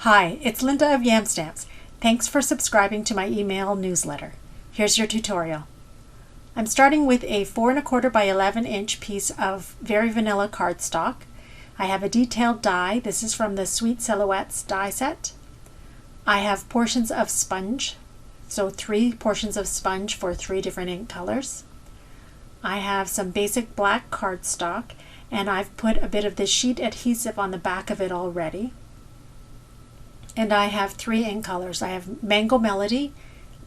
Hi, it's Linda of Yam Stamps. Thanks for subscribing to my email newsletter. Here's your tutorial. I'm starting with a 4 1/4 by 11 inch piece of very vanilla cardstock. I have a detailed die. This is from the Sweet Silhouettes die set. I have portions of sponge, so 3 portions of sponge for 3 different ink colors. I have some basic black cardstock, and I've put a bit of the sheet adhesive on the back of it already. And I have 3 ink colors. I have Mango Melody,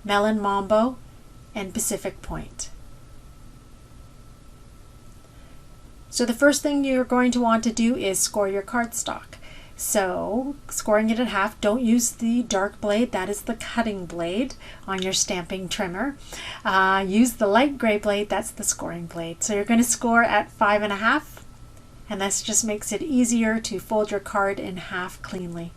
Melon Mambo, and Pacific Point. So the first thing you're going to want to do is score your cardstock. So scoring it in half, don't use the dark blade, that is the cutting blade on your stamping trimmer. Use the light gray blade, that's the scoring blade. So you're going to score at 5 1/2, and this just makes it easier to fold your card in half cleanly.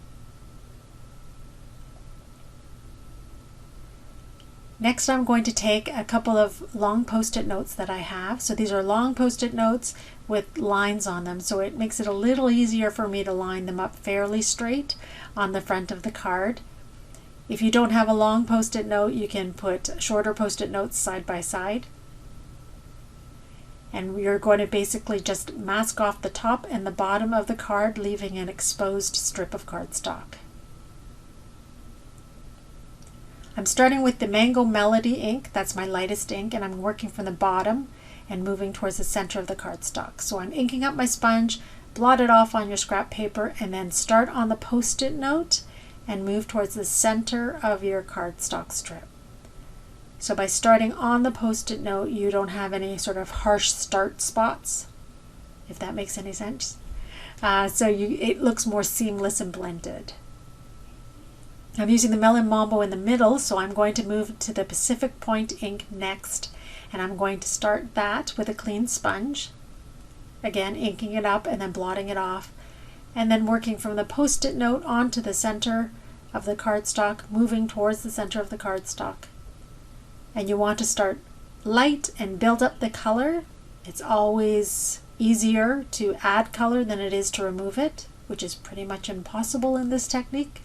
Next, I'm going to take a couple of long post-it notes that I have. So these are long post-it notes with lines on them, so it makes it a little easier for me to line them up fairly straight on the front of the card. If you don't have a long post-it note, you can put shorter post-it notes side by side. And you're going to basically just mask off the top and the bottom of the card, leaving an exposed strip of cardstock. I'm starting with the Mango Melody ink, that's my lightest ink, and I'm working from the bottom and moving towards the center of the cardstock. So I'm inking up my sponge, blot it off on your scrap paper, and then start on the post-it note and move towards the center of your cardstock strip. So by starting on the post-it note, you don't have any sort of harsh start spots, if that makes any sense. It looks more seamless and blended. I'm using the Melon Mambo in the middle, so I'm going to move to the Pacific Point ink next, and I'm going to start that with a clean sponge. Again, inking it up and then blotting it off, and then working from the post-it note onto the center of the cardstock, moving towards the center of the cardstock. And you want to start light and build up the color. It's always easier to add color than it is to remove it, which is pretty much impossible in this technique.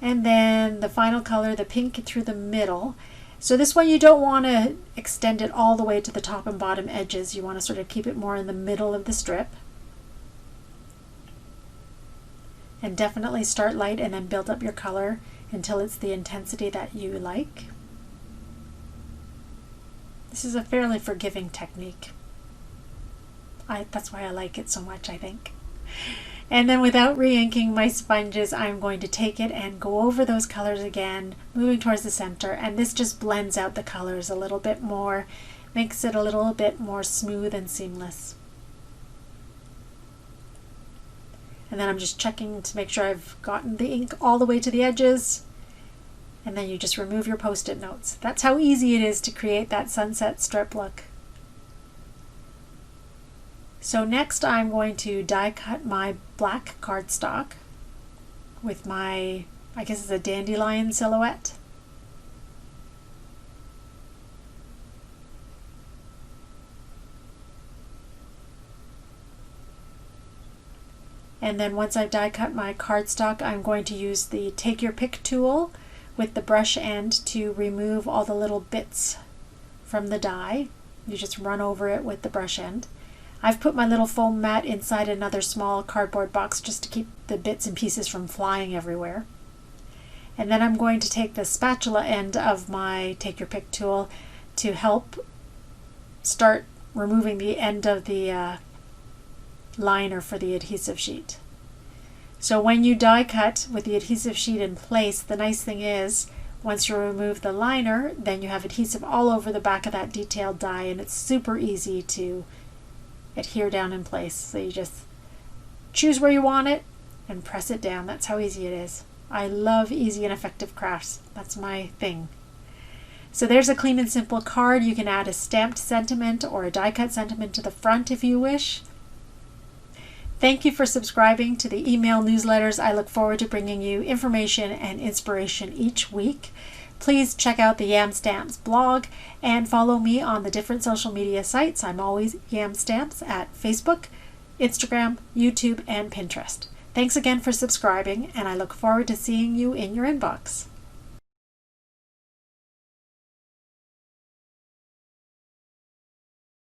And then the final color, the pink, through the middle. So this one you don't want to extend it all the way to the top and bottom edges. You want to sort of keep it more in the middle of the strip. And definitely start light and then build up your color until it's the intensity that you like. This is a fairly forgiving technique. That's why I like it so much, I think. And then without re-inking my sponges, I'm going to take it and go over those colors again, moving towards the center, and this just blends out the colors a little bit more, makes it a little bit more smooth and seamless. And then I'm just checking to make sure I've gotten the ink all the way to the edges, and then you just remove your post-it notes. That's how easy it is to create that sunset strip look. So next I'm going to die cut my black cardstock with my, I guess it's a dandelion silhouette. And then once I've die cut my cardstock, I'm going to use the Take Your Pick tool with the brush end to remove all the little bits from the die. You just run over it with the brush end. I've put my little foam mat inside another small cardboard box just to keep the bits and pieces from flying everywhere. And then I'm going to take the spatula end of my Take Your Pick tool to help start removing the end of the liner for the adhesive sheet. So when you die cut with the adhesive sheet in place, the nice thing is once you remove the liner, then you have adhesive all over the back of that detailed die, and it's super easy to adhere down in place. So you just choose where you want it and press it down. That's how easy it is. I love easy and effective crafts. That's my thing. So there's a clean and simple card. You can add a stamped sentiment or a die cut sentiment to the front if you wish. Thank you for subscribing to the email newsletters. I look forward to bringing you information and inspiration each week. Please check out the Yam Stamps blog and follow me on the different social media sites. I'm always Yam Stamps at Facebook, Instagram, YouTube, and Pinterest. Thanks again for subscribing, and I look forward to seeing you in your inbox.